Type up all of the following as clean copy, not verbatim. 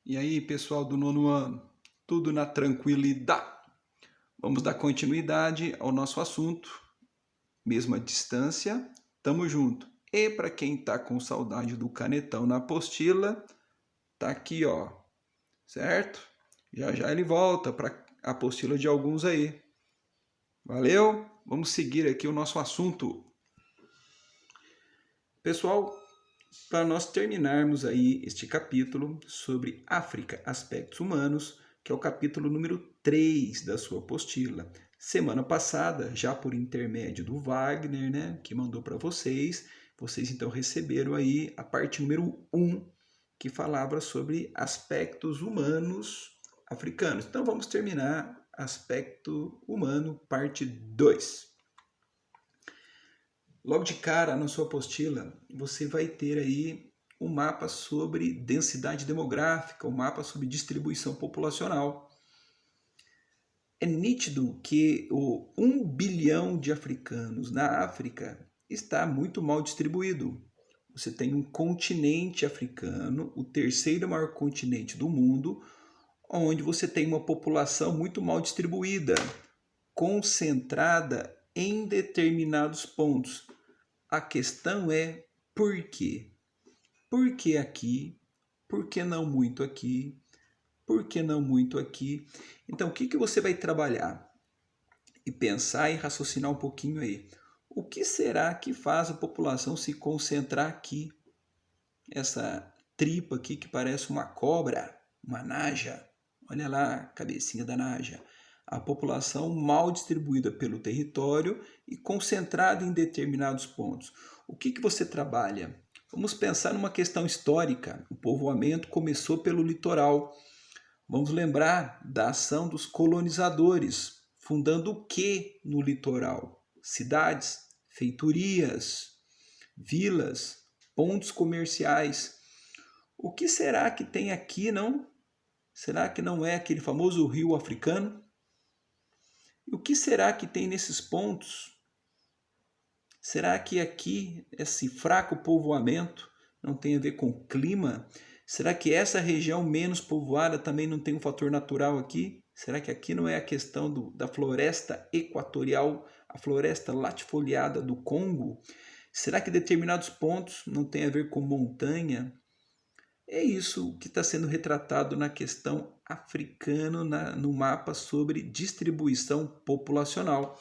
E aí, pessoal do nono ano, tudo na tranquilidade? Vamos dar continuidade ao nosso assunto, mesma distância, tamo junto. E para quem tá com saudade do canetão na apostila, tá aqui, ó, certo? Já já ele volta para a apostila de alguns aí. Valeu? Vamos seguir aqui o nosso assunto. Pessoal, para nós terminarmos aí este capítulo sobre África, aspectos humanos, que é o capítulo número 3 da sua apostila. Semana passada, já por intermédio do Wagner, né, que mandou para vocês então receberam aí a parte número 1, que falava sobre aspectos humanos africanos. Então vamos terminar aspecto humano, parte 2. Logo de cara, na sua apostila, você vai ter aí um mapa sobre densidade demográfica, um mapa sobre distribuição populacional. É nítido que o 1 bilhão de africanos na África está muito mal distribuído. Você tem um continente africano, o terceiro maior continente do mundo, onde você tem uma população muito mal distribuída, concentrada em determinados pontos. A questão é por quê? Por que aqui? Por que não muito aqui? Por que não muito aqui? Então, o que você vai trabalhar? E pensar e raciocinar um pouquinho aí. O que será que faz a população se concentrar aqui? Essa tripa aqui que parece uma cobra, uma naja. Olha lá a cabecinha da naja. A população mal distribuída pelo território e concentrada em determinados pontos. O que você trabalha? Vamos pensar numa questão histórica. O povoamento começou pelo litoral. Vamos lembrar da ação dos colonizadores, fundando o que no litoral? Cidades, feitorias, vilas, pontos comerciais. O que será que tem aqui, não? Será que não é aquele famoso rio africano? E o que será que tem nesses pontos? Será que aqui esse fraco povoamento não tem a ver com o clima? Será que essa região menos povoada também não tem um fator natural aqui? Será que aqui não é a questão da floresta equatorial, a floresta latifoliada do Congo? Será que determinados pontos não tem a ver com montanha? É isso que está sendo retratado na questão africana no mapa sobre distribuição populacional.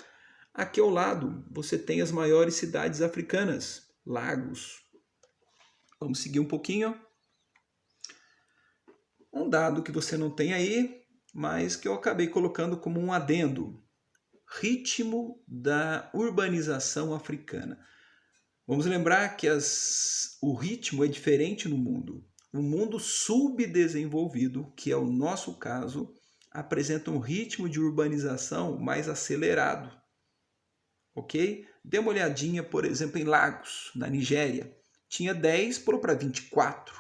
Aqui ao lado você tem as maiores cidades africanas, lagos. Vamos seguir um pouquinho. Um dado que você não tem aí, mas que eu acabei colocando como um adendo. Ritmo da urbanização africana. Vamos lembrar que o ritmo é diferente no mundo. O mundo subdesenvolvido, que é o nosso caso, apresenta um ritmo de urbanização mais acelerado. Ok? Dê uma olhadinha, por exemplo, em Lagos, na Nigéria. Tinha 10, pulou para 24.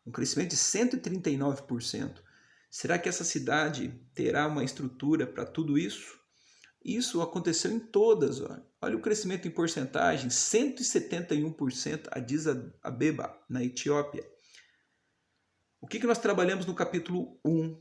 Um crescimento de 139%. Será que essa cidade terá uma estrutura para tudo isso? Isso aconteceu em todas. Olha o crescimento em porcentagem, 171% Addis Abeba, na Etiópia. O que nós trabalhamos no capítulo 1?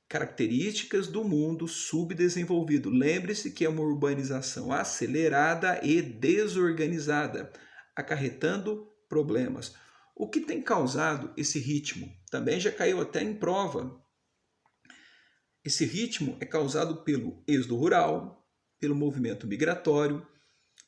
Características do mundo subdesenvolvido. Lembre-se que é uma urbanização acelerada e desorganizada, acarretando problemas. O que tem causado esse ritmo? Também já caiu até em prova. Esse ritmo é causado pelo êxodo rural, pelo movimento migratório,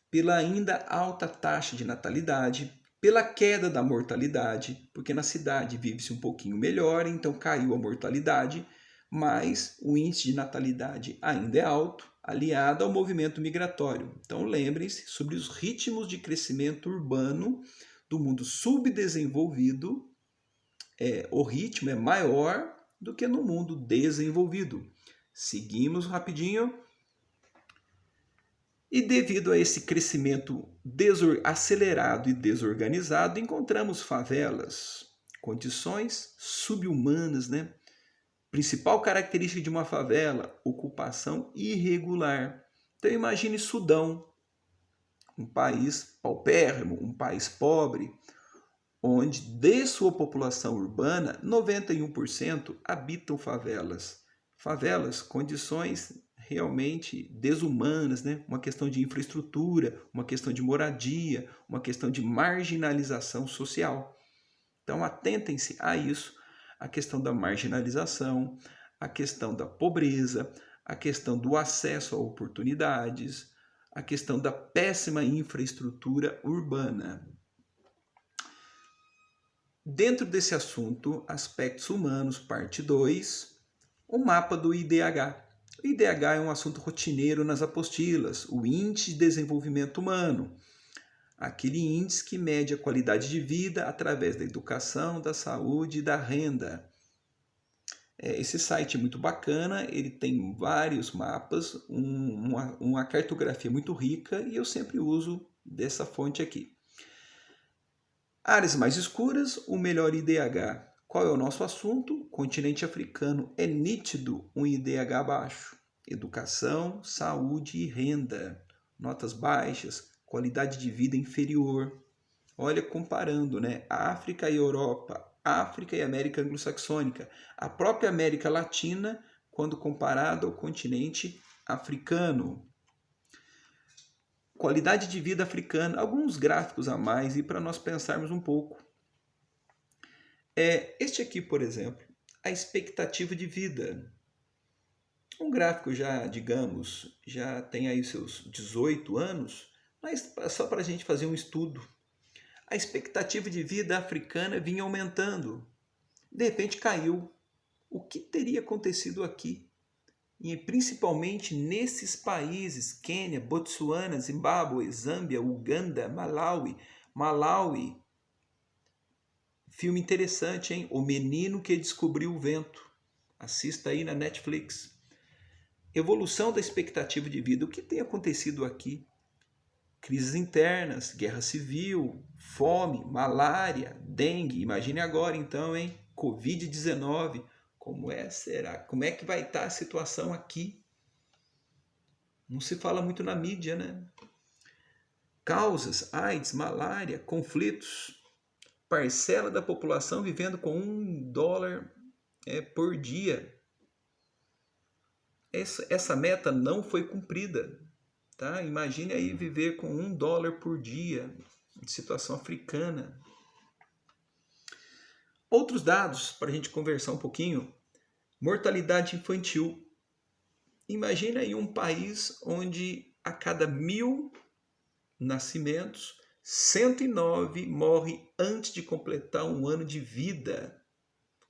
pela ainda alta taxa de natalidade, pela queda da mortalidade, porque na cidade vive-se um pouquinho melhor, então caiu a mortalidade, mas o índice de natalidade ainda é alto, aliado ao movimento migratório. Então lembrem-se sobre os ritmos de crescimento urbano do mundo subdesenvolvido. O ritmo é maior do que no mundo desenvolvido. Seguimos rapidinho. E devido a esse crescimento acelerado e desorganizado, encontramos favelas, condições subhumanas, né? Principal característica de uma favela, ocupação irregular. Então imagine Sudão, um país paupérrimo, um país pobre, onde de sua população urbana, 91% habitam favelas. Favelas, condições realmente desumanas, né? Uma questão de infraestrutura, uma questão de moradia, uma questão de marginalização social. Então, atentem-se a isso, a questão da marginalização, a questão da pobreza, a questão do acesso a oportunidades, a questão da péssima infraestrutura urbana. Dentro desse assunto, Aspectos Humanos, parte 2, o mapa do IDH. O IDH é um assunto rotineiro nas apostilas, o Índice de Desenvolvimento Humano, aquele índice que mede a qualidade de vida através da educação, da saúde e da renda. Esse site é muito bacana, ele tem vários mapas, uma cartografia muito rica e eu sempre uso dessa fonte aqui. Áreas mais escuras, o melhor IDH. Qual é o nosso assunto? Continente africano. É nítido um IDH baixo. Educação, saúde e renda. Notas baixas, qualidade de vida inferior. Olha, comparando, né? África e Europa, África e América Anglo-Saxônica. A própria América Latina, quando comparada ao continente africano. Qualidade de vida africana, alguns gráficos a mais e para nós pensarmos um pouco. Este aqui, por exemplo, a expectativa de vida. Um gráfico já, digamos, já tem aí seus 18 anos, mas só para a gente fazer um estudo. A expectativa de vida africana vinha aumentando. De repente caiu. O que teria acontecido aqui? E principalmente nesses países, Quênia, Botsuana, Zimbábue, Zâmbia, Uganda, Malawi. Filme interessante, hein? O Menino que Descobriu o Vento. Assista aí na Netflix. Evolução da expectativa de vida. O que tem acontecido aqui? Crises internas, guerra civil, fome, malária, dengue. Imagine agora então, hein? Covid-19. Como é que vai estar a situação aqui? Não se fala muito na mídia, né? Causas, AIDS, malária, conflitos. Parcela da população vivendo com $1 por dia. Essa meta não foi cumprida. Tá? Imagine aí viver com $1 por dia, em situação africana. Outros dados para a gente conversar um pouquinho. Mortalidade infantil. Imagina aí um país onde a cada 1.000 nascimentos, 109 morre antes de completar um ano de vida.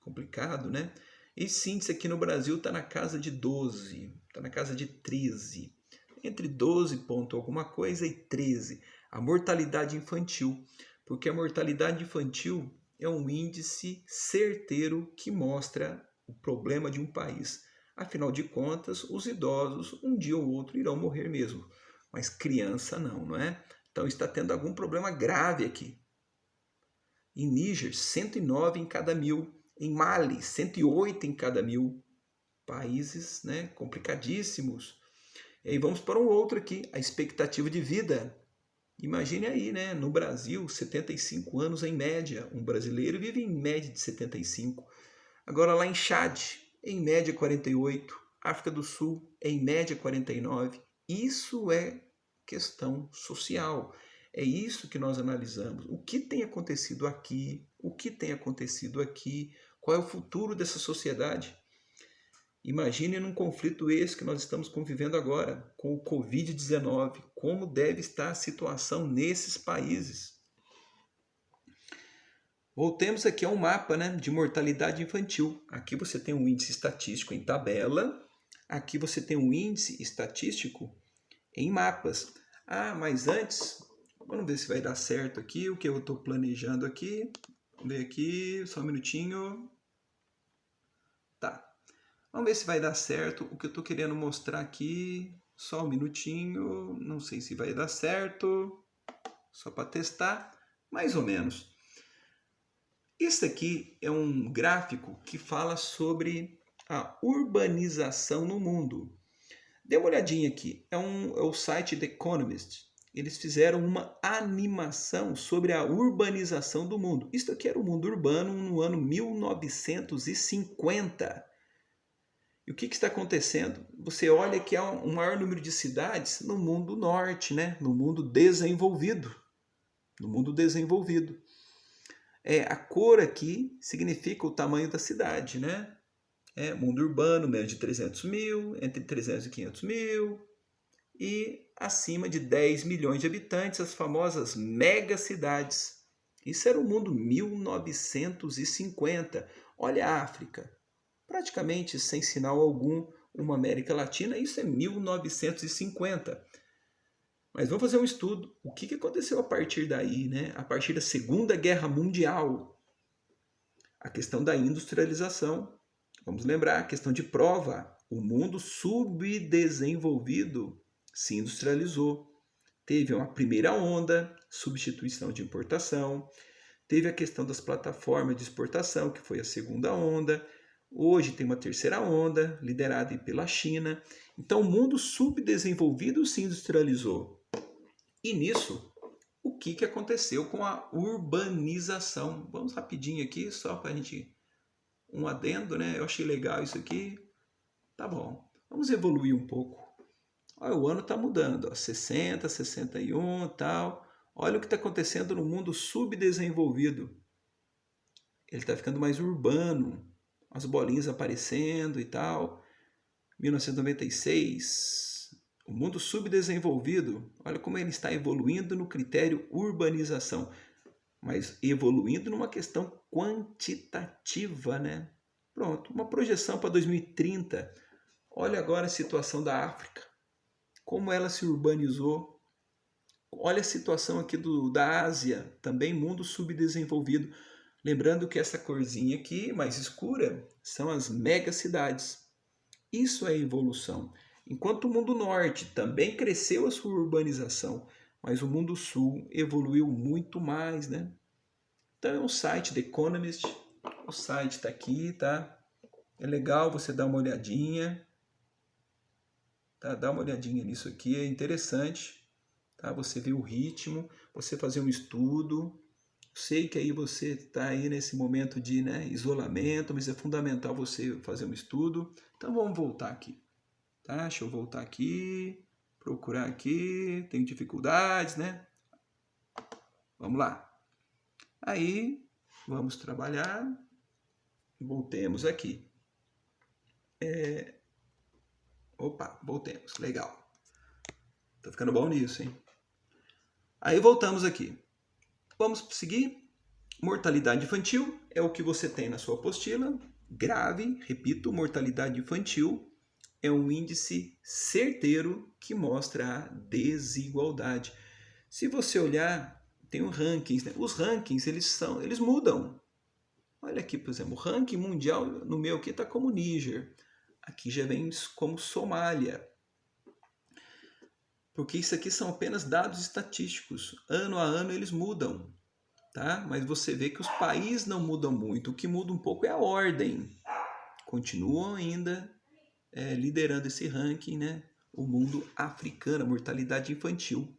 Complicado, né? Esse índice aqui no Brasil está na casa de 12, está na casa de 13. Entre 12 ponto alguma coisa e 13. A mortalidade infantil. Porque a mortalidade infantil é um índice certeiro que mostra o problema de um país. Afinal de contas, os idosos, um dia ou outro, irão morrer mesmo. Mas criança não é? Então está tendo algum problema grave aqui. Em Níger, 109 em cada 1.000. Em Mali, 108 em cada 1.000. Países, né, complicadíssimos. E aí vamos para um outro aqui, a expectativa de vida. Imagine aí, né? No Brasil, 75 anos em média. Um brasileiro vive em média de 75. Agora lá em Chad, em média 48. África do Sul, em média 49. Isso é questão social. É isso que nós analisamos. O que tem acontecido aqui? O que tem acontecido aqui? Qual é o futuro dessa sociedade? Imagine num conflito esse que nós estamos convivendo agora, com o Covid-19, como deve estar a situação nesses países. Voltemos aqui a um mapa, né, de mortalidade infantil. Aqui você tem um índice estatístico em tabela, aqui você tem um índice estatístico em mapas. Mas antes, vamos ver se vai dar certo aqui, o que eu estou planejando aqui. Vamos ver aqui, só um minutinho. Tá. Vamos ver se vai dar certo o que eu estou querendo mostrar aqui. Só um minutinho. Não sei se vai dar certo. Só para testar. Mais ou menos. Esse aqui é um gráfico que fala sobre a urbanização no mundo. Dê uma olhadinha aqui. É o site The Economist. eles fizeram uma animação sobre a urbanização do mundo. Isso aqui era o mundo urbano no ano 1950. E o que está acontecendo? Você olha que há um maior número de cidades no mundo norte, né? No mundo desenvolvido. No mundo desenvolvido. A cor aqui significa o tamanho da cidade, né? Mundo urbano, menos de 300 mil, entre 300 e 500 mil, e acima de 10 milhões de habitantes, as famosas megacidades. Isso era o mundo 1950. Olha a África, praticamente sem sinal algum, uma América Latina, isso é 1950. Mas vamos fazer um estudo. O que aconteceu a partir daí, né? A partir da Segunda Guerra Mundial? A questão da industrialização. Vamos lembrar, a questão de prova. O mundo subdesenvolvido se industrializou. Teve uma primeira onda, substituição de importação. Teve a questão das plataformas de exportação, que foi a segunda onda. Hoje tem uma terceira onda, liderada pela China. Então, o mundo subdesenvolvido se industrializou. E nisso, o que aconteceu com a urbanização? Vamos rapidinho aqui, só para a gente... um adendo, né? Eu achei legal isso aqui. Tá bom, vamos evoluir um pouco. Olha, o ano está mudando, ó, 60, 61 e tal. Olha o que está acontecendo no mundo subdesenvolvido. Ele está ficando mais urbano. As bolinhas aparecendo e tal. 1996... O mundo subdesenvolvido, olha como ele está evoluindo no critério urbanização, mas evoluindo numa questão quantitativa, né? Pronto, uma projeção para 2030. Olha agora a situação da África, como ela se urbanizou. Olha a situação aqui da Ásia, também mundo subdesenvolvido. Lembrando que essa corzinha aqui, mais escura, são as megacidades. Isso é evolução. Enquanto o mundo norte também cresceu a sua urbanização, mas o mundo sul evoluiu muito mais, né? Então é um site The Economist, o site está aqui, tá? É legal você dar uma olhadinha, tá? Dá uma olhadinha nisso aqui, é interessante, tá? Você ver o ritmo, você fazer um estudo. Sei que aí você está aí nesse momento de, né, isolamento, mas é fundamental você fazer um estudo. Então vamos voltar aqui. Tá? Deixa eu voltar aqui, procurar aqui, tenho dificuldades, né? Vamos lá. Aí, vamos trabalhar. Voltemos aqui. Opa, voltemos. Legal. Tá ficando bom nisso, hein? Aí, voltamos aqui. Vamos seguir. Mortalidade infantil é o que você tem na sua apostila. Grave, repito, mortalidade infantil é um índice certeiro que mostra a desigualdade. Se você olhar, tem os rankings, né? Os rankings, eles mudam. Olha aqui, por exemplo, o ranking mundial, no meu aqui está como Níger. Aqui já vem como Somália. Porque isso aqui são apenas dados estatísticos. Ano a ano eles mudam. Tá? Mas você vê que os países não mudam muito. O que muda um pouco é a ordem. Continuam ainda liderando esse ranking, né? O mundo africano, a mortalidade infantil.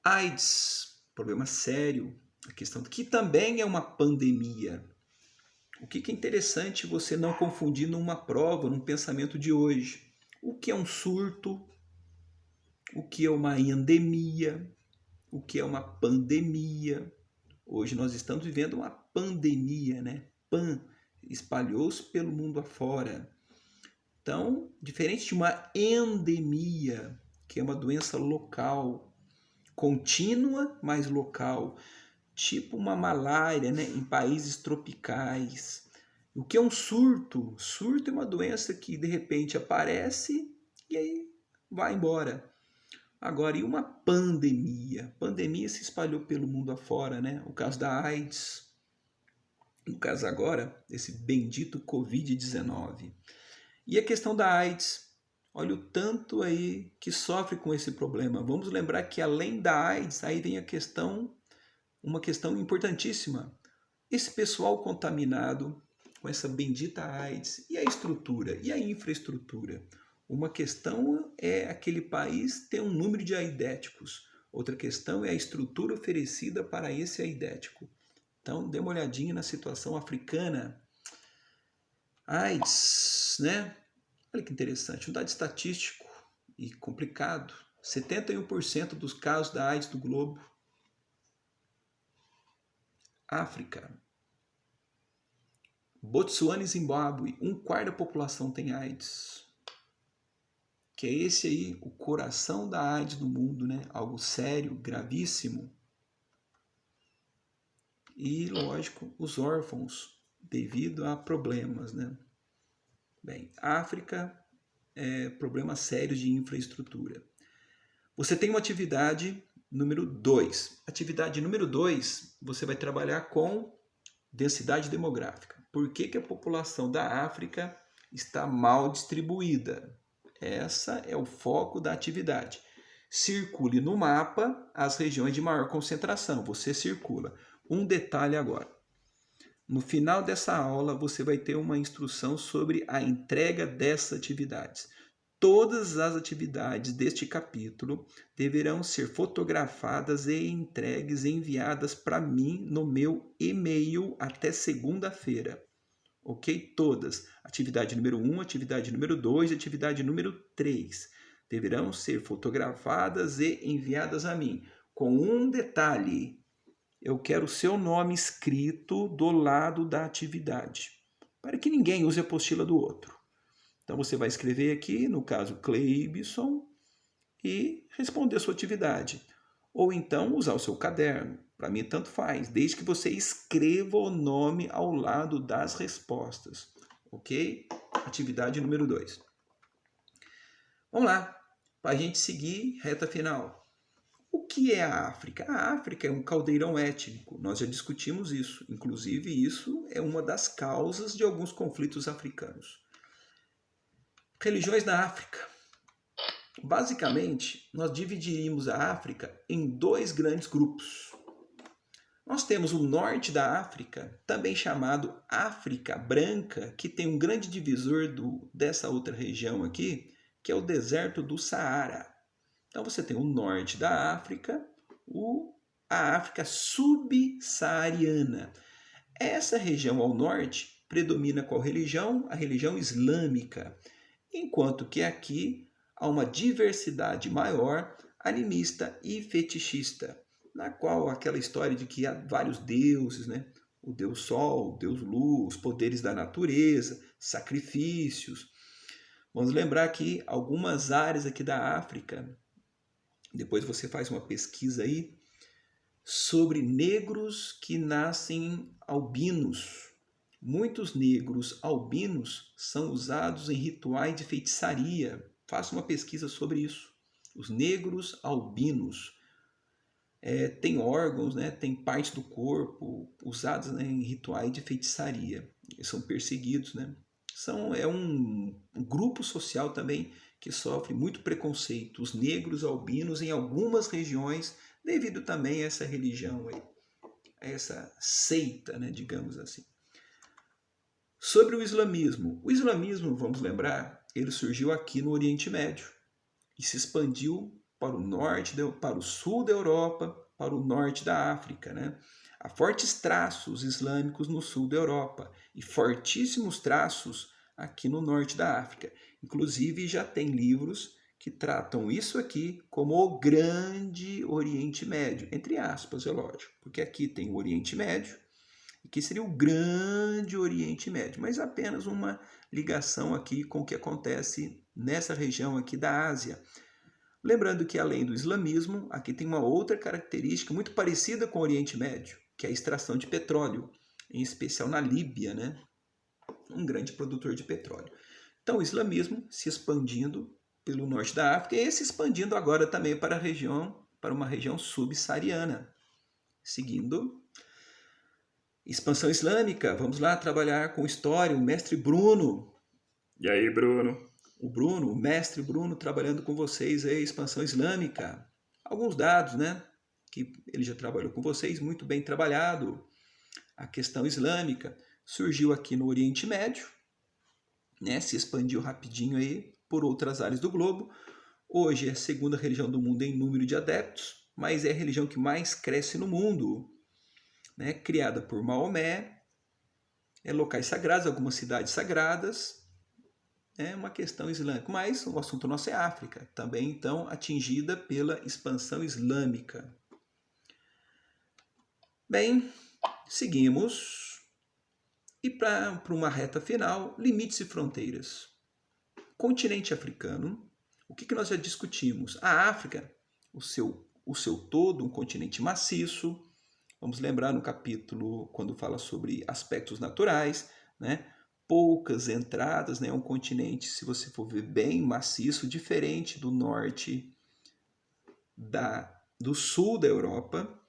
AIDS, problema sério, a questão que também é uma pandemia. O que é interessante você não confundir numa prova, num pensamento de hoje. O que é um surto? O que é uma endemia? O que é uma pandemia? Hoje nós estamos vivendo uma pandemia, né? Espalhou-se pelo mundo afora. Então, diferente de uma endemia, que é uma doença local, contínua, mas local, tipo uma malária, né, em países tropicais. O que é um surto? Surto é uma doença que de repente aparece e aí vai embora. Agora, e uma pandemia? Pandemia se espalhou pelo mundo afora, né? O caso da AIDS, no caso agora, esse bendito Covid-19. E a questão da AIDS, olha o tanto aí que sofre com esse problema. Vamos lembrar que além da AIDS, aí vem uma questão importantíssima. Esse pessoal contaminado com essa bendita AIDS, e a estrutura, e a infraestrutura? Uma questão é aquele país ter um número de aidéticos. Outra questão é a estrutura oferecida para esse aidético. Então, dê uma olhadinha na situação africana. AIDS, né? Olha que interessante, um dado estatístico e complicado. 71% dos casos da AIDS do globo. África. Botsuana e Zimbábue, um quarto da população tem AIDS. Que é esse aí, o coração da AIDS do mundo, né? Algo sério, gravíssimo. E, lógico, os órfãos, devido a problemas, né? Bem, África, problemas sérios de infraestrutura. Você tem uma atividade número 2. Atividade número 2, você vai trabalhar com densidade demográfica. Por que a população da África está mal distribuída? Essa é o foco da atividade. Circule no mapa as regiões de maior concentração. Você circula. Um detalhe agora. No final dessa aula, você vai ter uma instrução sobre a entrega dessas atividades. Todas as atividades deste capítulo deverão ser fotografadas e entregues, enviadas para mim no meu e-mail até segunda-feira. Ok? Todas. Atividade número 1, atividade número 2 e atividade número 3 deverão ser fotografadas e enviadas a mim. Com um detalhe, eu quero o seu nome escrito do lado da atividade, para que ninguém use a apostila do outro. Então você vai escrever aqui, no caso Cleibson, e responder a sua atividade. Ou então usar o seu caderno. Para mim tanto faz, desde que você escreva o nome ao lado das respostas. Ok? Atividade número 2. Vamos lá, para a gente seguir reta final. O que é a África? A África é um caldeirão étnico. Nós já discutimos isso. Inclusive, isso é uma das causas de alguns conflitos africanos. Religiões na África. Basicamente, nós dividiríamos a África em 2 grandes grupos. Nós temos o norte da África, também chamado África Branca, que tem um grande divisor dessa outra região aqui, que é o deserto do Saara. Então você tem o norte da África, a África subsaariana. Essa região ao norte predomina qual religião? A religião islâmica. Enquanto que aqui há uma diversidade maior, animista e fetichista, na qual aquela história de que há vários deuses, né? O deus sol, o deus luz, poderes da natureza, sacrifícios. Vamos lembrar que algumas áreas aqui da África, depois você faz uma pesquisa aí, sobre negros que nascem albinos. Muitos negros albinos são usados em rituais de feitiçaria. Faça uma pesquisa sobre isso. Os negros albinos têm órgãos, né, têm partes do corpo usadas, né, em rituais de feitiçaria. Eles são perseguidos, né? É um grupo social também que sofre muito preconceito. Os negros albinos em algumas regiões, devido também a essa religião aí, a essa seita, né, digamos assim. Sobre o islamismo, vamos lembrar, ele surgiu aqui no Oriente Médio e se expandiu para o norte, para o sul da Europa, para o norte da África, né? Há fortes traços islâmicos no sul da Europa e fortíssimos traços aqui no norte da África. Inclusive já tem livros que tratam isso aqui como o Grande Oriente Médio, entre aspas, é lógico, porque aqui tem o Oriente Médio, que seria o Grande Oriente Médio, mas apenas uma ligação aqui com o que acontece nessa região aqui da Ásia. Lembrando que além do islamismo, aqui tem uma outra característica muito parecida com o Oriente Médio, que é a extração de petróleo, em especial na Líbia, né? Um grande produtor de petróleo. Então o islamismo se expandindo pelo norte da África e se expandindo agora também para uma região subsaariana. Seguindo, expansão islâmica, vamos lá trabalhar com história, o mestre Bruno. E aí, Bruno? O mestre Bruno trabalhando com vocês aí, expansão islâmica. Alguns dados, né, que ele já trabalhou com vocês, muito bem trabalhado. A questão islâmica surgiu aqui no Oriente Médio, né, se expandiu rapidinho aí por outras áreas do globo. Hoje é a segunda religião do mundo em número de adeptos, mas é a religião que mais cresce no mundo, né? Criada por Maomé, locais sagrados, algumas cidades sagradas, é uma questão islâmica. Mas o assunto nosso é África, também então atingida pela expansão islâmica. Bem, seguimos. E para uma reta final, limites e fronteiras. Continente africano, o que nós já discutimos? A África, o seu todo, um continente maciço. Vamos lembrar no capítulo, quando fala sobre aspectos naturais, né? Poucas entradas, né? Um continente, se você for ver, bem maciço, diferente do norte, do sul da Europa,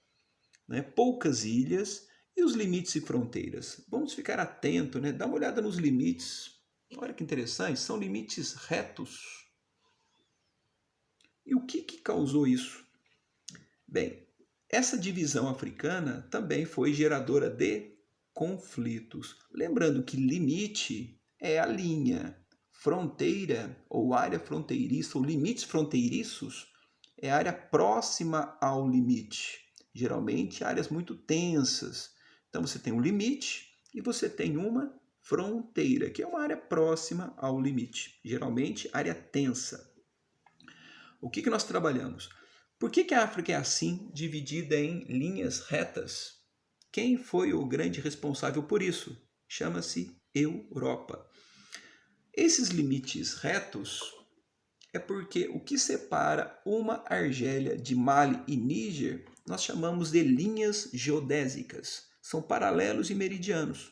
né? Poucas ilhas. E os limites e fronteiras? Vamos ficar atento, né? Dá uma olhada nos limites. Olha que interessante, são limites retos. E o que causou isso? Bem, essa divisão africana também foi geradora de conflitos. Lembrando que limite é a linha, fronteira ou área fronteiriça, ou limites fronteiriços, é a área próxima ao limite. Geralmente áreas muito tensas. Então você tem um limite e você tem uma fronteira, que é uma área próxima ao limite. Geralmente área tensa. O que nós trabalhamos? Por que a África é assim, dividida em linhas retas? Quem foi o grande responsável por isso? Chama-se Europa. Esses limites retos é porque o que separa uma Argélia de Mali e Níger nós chamamos de linhas geodésicas. São paralelos e meridianos.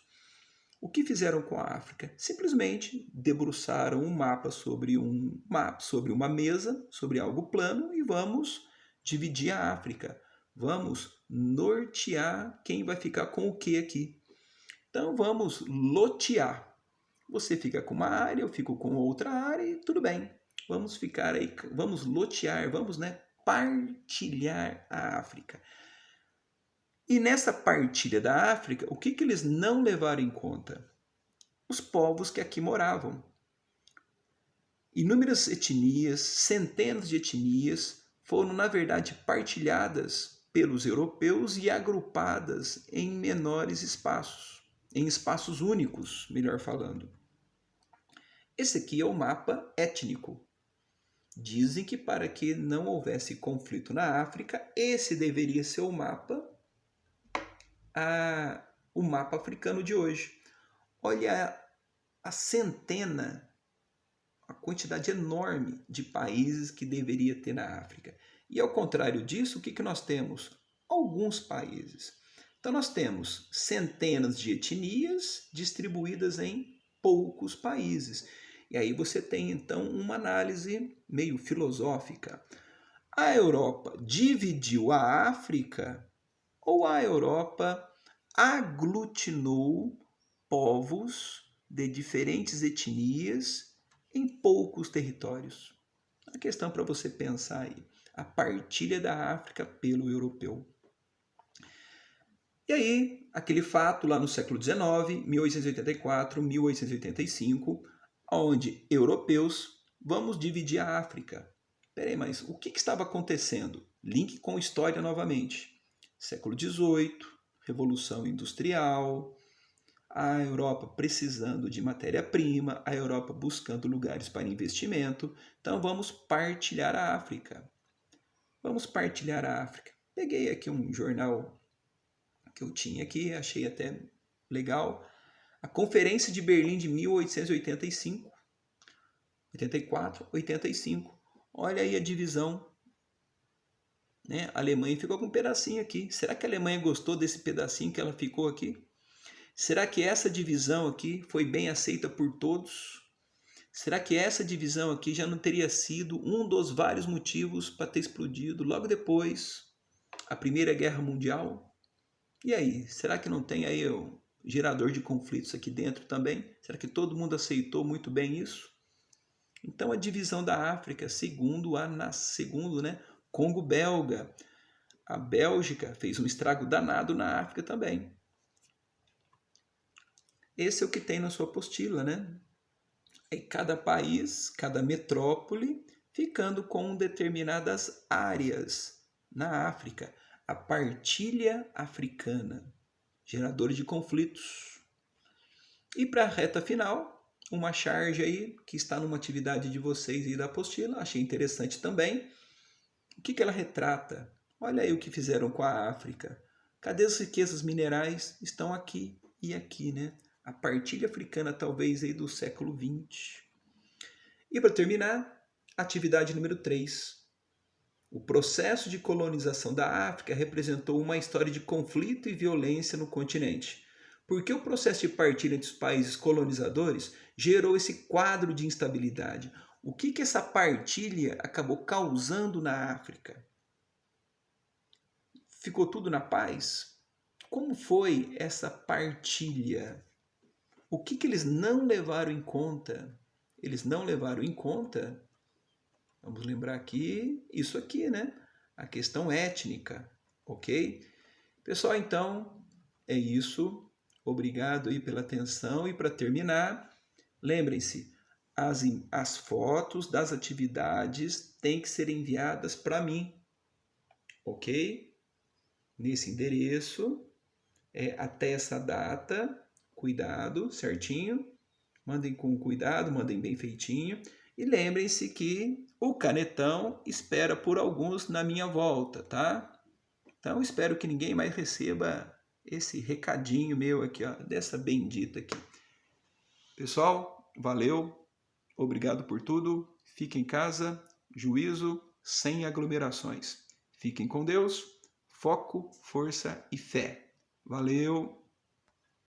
O que fizeram com a África? Simplesmente debruçaram um mapa sobre uma mesa, sobre algo plano, e vamos dividir a África. Vamos nortear quem vai ficar com o que aqui. Então vamos lotear. Você fica com uma área, eu fico com outra área e tudo bem. Vamos ficar aí, vamos lotear, vamos, partilhar a África. E nessa partilha da África, o que eles não levaram em conta? Os povos que aqui moravam. Inúmeras etnias, centenas de etnias, foram, na verdade, partilhadas pelos europeus e agrupadas em menores espaços, em espaços únicos, melhor falando. Esse aqui é o mapa étnico. Dizem que para que não houvesse conflito na África, esse deveria ser o mapa africano de hoje. Olha a quantidade enorme de países que deveria ter na África. E ao contrário disso, o que nós temos? Alguns países. Então nós temos centenas de etnias distribuídas em poucos países. E aí você tem então uma análise meio filosófica. A Europa dividiu a África ou a Europa aglutinou povos de diferentes etnias em poucos territórios? A questão para você pensar aí. A partilha da África pelo europeu. E aí, aquele fato lá no século XIX, 1884, 1885, onde europeus vamos dividir a África. Peraí, mas o que estava acontecendo? Link com história novamente. Século XVIII, Revolução Industrial, a Europa precisando de matéria-prima, a Europa buscando lugares para investimento. Então vamos partilhar a África. Vamos partilhar a África. Peguei aqui um jornal que eu tinha aqui, achei até legal. A Conferência de Berlim de 1885, 84, 85. Olha aí a divisão. A Alemanha ficou com um pedacinho aqui. Será que a Alemanha gostou desse pedacinho que ela ficou aqui? Será que essa divisão aqui foi bem aceita por todos? Será que essa divisão aqui já não teria sido um dos vários motivos para ter explodido logo depois a Primeira Guerra Mundial? E aí, será que não tem aí o gerador de conflitos aqui dentro também? Será que todo mundo aceitou muito bem isso? Então a divisão da África, segundo Congo belga, a Bélgica fez um estrago danado na África também. Esse é o que tem na sua apostila, E cada país, cada metrópole, ficando com determinadas áreas na África. A partilha africana, gerador de conflitos. E para a reta final, uma charge aí que está numa atividade de vocês e da apostila, achei interessante também. O que ela retrata? Olha aí o que fizeram com a África. Cadê as riquezas minerais? Estão aqui e aqui, né? A partilha africana talvez aí do século XX. E para terminar, atividade número 3. O processo de colonização da África representou uma história de conflito e violência no continente. Porque o processo de partilha entre os países colonizadores gerou esse quadro de instabilidade. O que essa partilha acabou causando na África? Ficou tudo na paz? Como foi essa partilha? O que eles não levaram em conta? Eles não levaram em conta, vamos lembrar aqui, isso aqui, né? A questão étnica, ok? Pessoal, então, é isso. Obrigado aí pela atenção. E para terminar, lembrem-se, as fotos das atividades têm que ser enviadas para mim, ok? Nesse endereço, até essa data, cuidado, certinho? Mandem com cuidado, mandem bem feitinho. E lembrem-se que o canetão espera por alguns na minha volta, tá? Então espero que ninguém mais receba esse recadinho meu aqui, ó, dessa bendita aqui. Pessoal, valeu, obrigado por tudo. Fiquem em casa, juízo, sem aglomerações. Fiquem com Deus, foco, força e fé. Valeu!